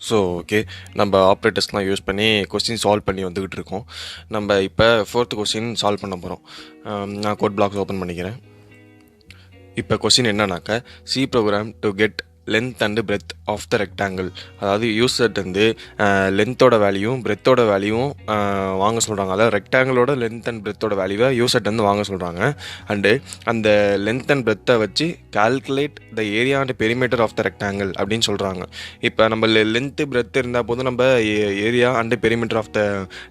So okay, நம்ம ஆப்ரேட்டர்ஸ்லாம் use பண்ணி question solve பண்ணி வந்துக்கிட்டு இருக்கோம். நம்ம இப்போ 4th கொஸ்டின் சால்வ் பண்ண போகிறோம். நான் கோட் பிளாக்ஸ் ஓப்பன் பண்ணிக்கிறேன். இப்போ கொஸ்டின் என்னன்னாக்கா, C program to get length and breadth of the rectangle. அதாவது யூசர்ட் வந்து லென்த்தோட வேல்யூவும் பிரெத்தோட வேல்யூவும் வாங்க சொல்கிறாங்க. அதாவது ரெக்டாங்கிளோட லென்த் அண்ட் பிரெத்தோட வேல்யூவை யூசர்ட் வந்து வாங்க சொல்கிறாங்க. அண்டு அந்த லென்த் அண்ட் பிரெத்தை வச்சு calculate the area and perimeter of the rectangle அப்படின்னு சொல்கிறாங்க. இப்போ நம்ம லென்த்து பிரெத் இருந்தால் போதும் நம்ம area and perimeter of the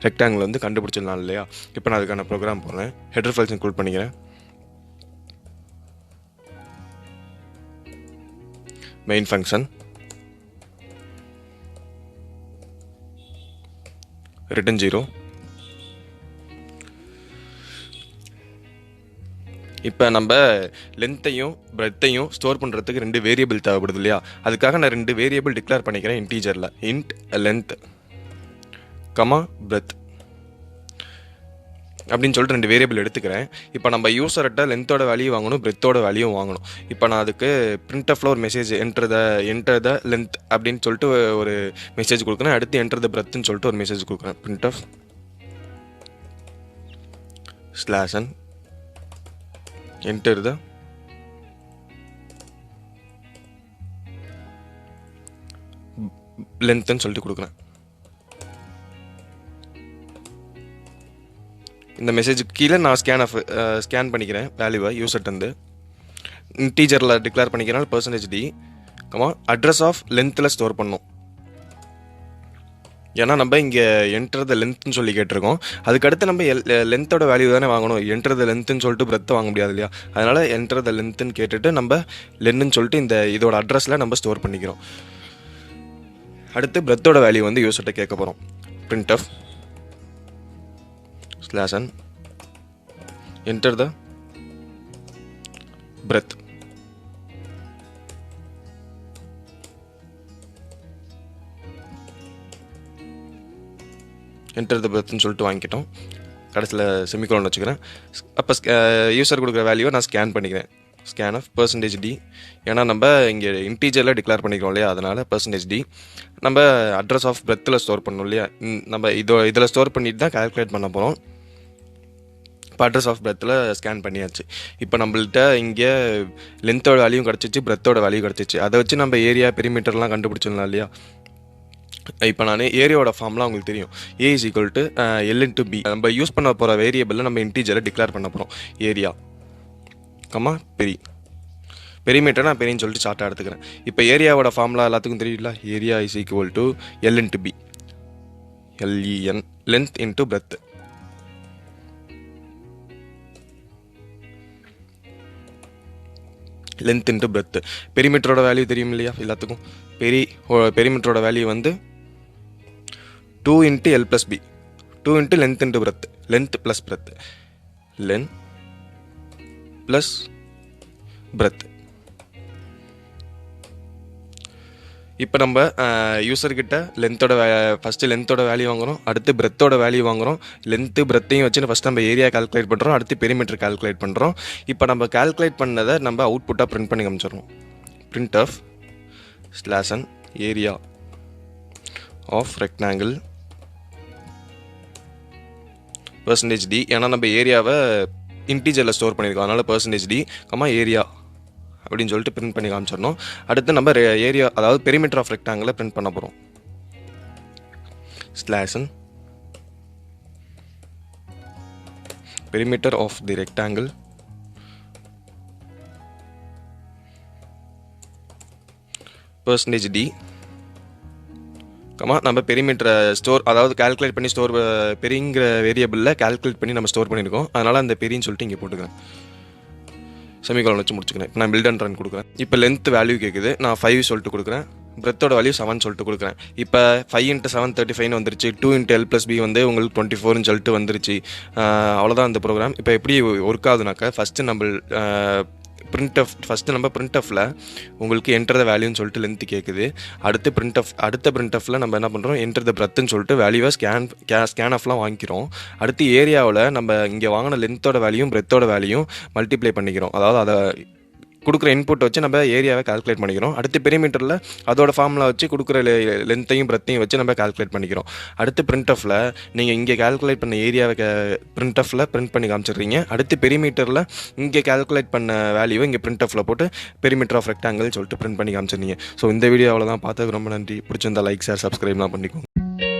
rectangle வந்து கண்டுபிடிச்சிடலாம் இல்லையா? இப்போ நான் அதுக்கான ப்ரோக்ராம் போடுறேன். ஹெடர் ஃபைல்ஸ் இன்க்ளூட் பண்ணிக்கிறேன். Main function, return 0. இப்போ நம்ம லென்த்தையும் பிரெத்தையும் ஸ்டோர் பண்ணுறதுக்கு 2 வேரியபிள் தேவைப்படுது இல்லையா? அதுக்காக நான் 2 வேரியபிள் டிக்ளேர் பண்ணிக்கிறேன் இன்டீஜரில். இன்ட் லென்த் கமா பிரெத் அப்படின்னு சொல்லிட்டு 2 வேரியபிள் எடுத்துக்கிறேன். இப்போ நம்ம யூசர்கிட்ட லென்த்தோட வேல்யூ வாங்கணும், பிரெத்தோட வேல்யூ வாங்கணும். இப்போ நான் அதுக்கு printfல ஒரு மெசேஜ் என்டர் த லென்த் அப்படின்னு சொல்லிட்டு ஒரு மெசேஜ் கொடுக்குறேன். அடுத்து என்டர் த பிரெத்ன்னு சொல்லிட்டு ஒரு மெசேஜ் கொடுக்குறேன். printf /n என்டர் த லென்த்ன்னு சொல்லிட்டு கொடுக்குறேன். இந்த மெசேஜுக்கு கீழே நான் ஸ்கேன் பண்ணிக்கிறேன் வேல்யூவை யூசர்ட் வந்து. இன்டீஜரில் டிக்ளேர் பண்ணிக்கிறனால %d அட்ரஸ் ஆஃப் லென்த்தில் ஸ்டோர் பண்ணோம். ஏன்னா நம்ம இங்கே என்டர் த லென்த்னு சொல்லி கேட்டிருக்கோம். அதுக்கடுத்து நம்ம லென்த்தோட வேல்யூ தானே வாங்கணும். என்டர் த லென்த்னு சொல்லிட்டு பிரெத்தை வாங்க முடியாது இல்லையா? அதனால் என்டர் த லென்த்னு கேட்டுட்டு நம்ம லென்னு சொல்லிட்டு இதோட அட்ரஸில் நம்ம ஸ்டோர் பண்ணிக்கிறோம். அடுத்து பிரெத்தோட வேல்யூ வந்து யூசர்கிட்ட கேட்க போகிறோம். printf /n enter the breadth. enter the breadthன்னு சொல்லிட்டு வாங்கிட்டோம். கடைசியில் செமிகோலன் வச்சுக்கிறேன். அப்போ யூசர் கொடுக்குற வேல்யூவை நான் ஸ்கேன் பண்ணிக்கிறேன். Scan of %d. ஏன்னா நம்ம இங்கே இன்டீஜரில் டிக்ளேர் பண்ணிக்கிறோம் இல்லையா? அதனால் %d நம்ம அட்ரஸ் ஆஃப் பிரெத்தில் ஸ்டோர் பண்ணணும் இல்லையா? நம்ம இதில் ஸ்டோர் பண்ணிட்டு தான் கால்குலேட் பண்ண போகிறோம். இப்போ அட்ரஸ் ஆஃப் பிரெத்தில் ஸ்கேன் பண்ணியாச்சு. இப்போ நம்மள்கிட்ட இங்கே லென்த்தோட வேல்யூ கிடச்சிச்சு, பிரெத்தோட வேல்யூ கிடச்சிச்சு. அதை வச்சு நம்ம ஏரியா பெரிமீட்டர்லாம் கண்டுபிடிச்சிடலாம் இல்லையா? இப்போ நான் ஏரியாவோட ஃபார்ம்லாம் உங்களுக்கு தெரியும். A = L × B. நம்ம யூஸ் பண்ண போகிற வேரியபிளில் நம்ம இன்டீஜரை டிக்ளேர் பண்ண போகிறோம். ஏரியா பெரிமீட்டர் நான் பெரின்னு சொல்லிட்டு ஷார்ட்டாக எடுத்துக்கிறேன். இப்போ ஏரியாவோட ஃபார்ம்லாம் எல்லாத்துக்கும் தெரியல. Area = L × B, LEN, length × breadth. Length × breadth. பெரிமீட்டரோட வேல்யூ தெரியும் இல்லையா எல்லாத்துக்கும்? பெரிமீட்டரோட வேல்யூ வந்து 2 × L + B, 2 × length × breadth. Length plus breadth, len plus breadth. இப்போ நம்ம யூசர்கிட்ட ஃபஸ்ட்டு லென்த்தோட வேல்யூ வாங்குகிறோம், அடுத்து பிரெத்தோட வேல்யூ வாங்குகிறோம். லென்த்து பிரெத்தையும் வச்சு ஃபஸ்ட்டு நம்ம ஏரியா கால்குலேட் பண்ணுறோம், அடுத்து பெரிமீட்டர் கால்குலேட் பண்ணுறோம். இப்போ நம்ம கால்குலேட் பண்ணதை நம்ம அவுட்புட்டாக பிரிண்ட் பண்ணி காமிச்சிடணும். printf /n area of rectangle %d. ஏன்னா நம்ம ஏரியாவை இன்டீஜரில் ஸ்டோர் பண்ணியிருக்கோம், அதனால் %d, ஏரியா அப்படின்னு சொல்லிட்டு பிரிண்ட் பண்ணி காமிச்சிடணும். அடுத்து நம்ம ஏரியா அதாவது பெரிமீட்டர் ஆஃப் ரெக்டாங்கிளை பிரிண்ட் பண்ண போகிறோம். /n perimeter of the rectangle %d. நம்ம பெரிமீட்டரை அதாவது கால்குலேட் பண்ணி பெரிங்கிற வேரியபிளில் கால்குலேட் பண்ணி நம்ம ஸ்டோர் பண்ணியிருக்கோம். அதனால் அந்த பெரின்னு சொல்லிட்டு இங்கே போட்டுக்கிறேன். செமிகோலன் வச்சு முடிச்சுக்கிறேன். இப்போ நான் பில்ட் அண்ட் ரன் கொடுக்குறேன். இப்போ லென்த் வேல்யூ கேட்குது, நான் 5 சொல்லிட்டு கொடுக்குறேன். பிரெத்தோட வேல்யூ 7 சொல்லிட்டு கொடுக்குறேன். இப்போ 5 × 7 35 வந்துருச்சு. 2 × L + B வந்து உங்களுக்கு 24ன்னு சொல்லிட்டு வந்துருச்சு. அவ்வளோதான் இந்த ப்ரோக்ராம். இப்போ எப்படி ஒர்க் ஆகுதுனாக்கா, ஃபஸ்ட்டு நம்ம printfல உங்களுக்கு என்டர் த வேல்யூன்னு சொல்லிட்டு லென்த் கேட்குது. அடுத்த printfல நம்ம என்ன பண்ணுறோம், என்டர் த பிரெத்துன்னு சொல்லிட்டு வேல்யூவை ஸ்கேன் ஆஃப்லாம் வாங்கிக்கிறோம். அடுத்து ஏரியாவில் நம்ம இங்கே வாங்கின லென்த்தோட வேல்யூயும் பிரெத்தோட வேல்யூயும் மல்டிப்ளை பண்ணிக்கிறோம். அதாவது அதை கொடுக்குற இன்புட் வச்சு நம்ம ஏரியாவை கால்குலேட் பண்ணிக்கிறோம். அடுத்து பெரிமீட்டரில் அதோட ஃபார்முலா வச்சு கொடுக்குற லென்த்தையும் பிரத்தையும் வச்சு நம்ம கால்குலேட் பண்ணிக்கிறோம். அடுத்து பிரிண்ட்எஃபில் நீங்கள் இங்கே கால்குலேட் பண்ண ஏரியாவை பிரிண்ட்எஃபில் பிரிண்ட் பண்ணி காமிச்சிடுறீங்க. அடுத்து பெரிமீட்டரில் இங்கே கால்குலேட் பண்ண வேல்யூவை இங்கே பிரிண்ட்எஃபில் போட்டு பெரிமீட்டர் ஆஃப் ரெக்டாங்கிள் சொல்லிட்டு பிரிண்ட் பண்ணி காமிச்சிருந்தீங்க. ஸோ இந்த வீடியோ அவ்வளோதான். பார்த்ததுக்கு ரொம்ப நன்றி. பிடிச்சிருந்தா லைக், ஷேர், சப்ஸ்கிரைப்லாம் பண்ணிக்கோங்க.